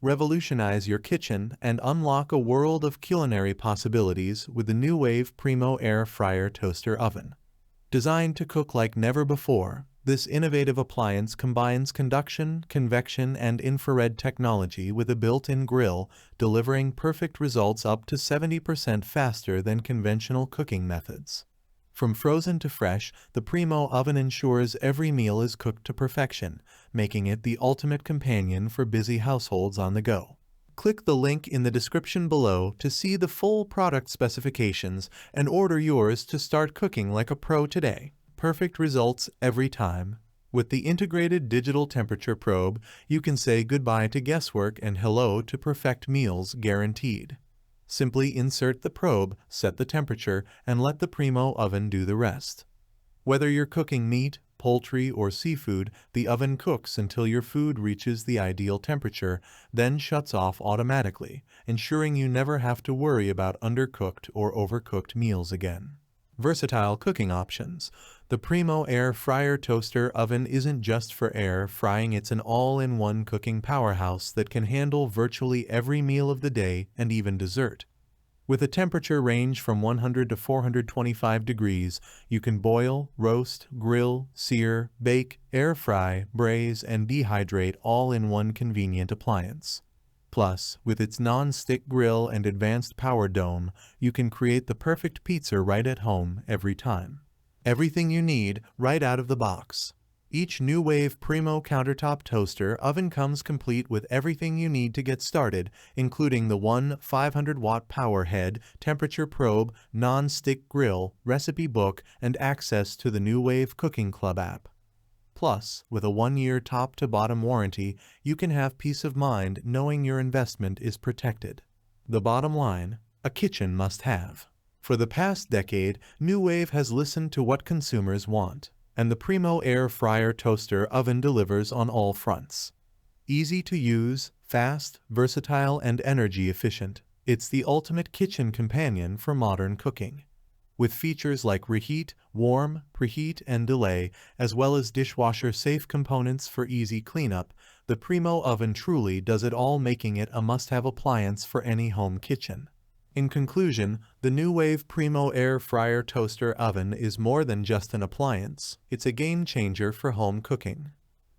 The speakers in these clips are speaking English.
Revolutionize your kitchen and unlock a world of culinary possibilities with the Nuwave Primo Air Fryer Toaster Oven. Designed to cook like never before, this innovative appliance combines conduction, convection, and infrared technology with a built-in grill, delivering perfect results up to 70% faster than conventional cooking methods. From frozen to fresh, the Primo oven ensures every meal is cooked to perfection, making it the ultimate companion for busy households on the go. Click the link in the description below to see the full product specifications and order yours to start cooking like a pro today. Perfect results every time. With the integrated digital temperature probe, you can say goodbye to guesswork and hello to perfect meals guaranteed. Simply insert the probe, set the temperature, and let the Primo oven do the rest. Whether you're cooking meat, poultry, or seafood, the oven cooks until your food reaches the ideal temperature, then shuts off automatically, ensuring you never have to worry about undercooked or overcooked meals again. Versatile cooking options. The Primo Air Fryer Toaster Oven isn't just for air frying, it's an all-in-one cooking powerhouse that can handle virtually every meal of the day and even dessert. With a temperature range from 100 to 425 degrees, you can boil, roast, grill, sear, bake, air fry, braise, and dehydrate all in one convenient appliance. Plus, with its non-stick grill and advanced power dome, you can create the perfect pizza right at home every time. Everything you need right out of the box. Each Nuwave Primo countertop toaster oven comes complete with everything you need to get started, including the 500-watt power head, temperature probe, non-stick grill, recipe book, and access to the Nuwave Cooking Club app. Plus, with a 1-year top-to-bottom warranty, you can have peace of mind knowing your investment is protected. The bottom line, a kitchen must-have. For the past decade, Nuwave has listened to what consumers want, and the Primo Air Fryer Toaster Oven delivers on all fronts. Easy to use, fast, versatile, and energy efficient, it's the ultimate kitchen companion for modern cooking. With features like Reheat, warm, preheat, and delay, as well as dishwasher-safe components for easy cleanup, the Primo oven truly does it all, making it a must-have appliance for any home kitchen. In conclusion, the Nuwave Primo Air Fryer Toaster Oven is more than just an appliance, it's a game-changer for home cooking.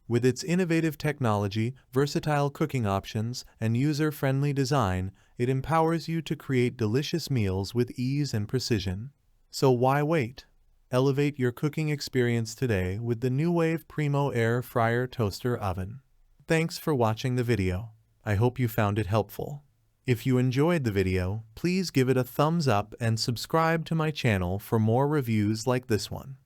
With its innovative technology, versatile cooking options, and user-friendly design, it empowers you to create delicious meals with ease and precision. So why wait? Elevate your cooking experience today with the Nuwave Primo Air Fryer Toaster Oven. Thanks for watching the video. I hope you found it helpful. If you enjoyed the video, please give it a thumbs up and subscribe to my channel for more reviews like this one.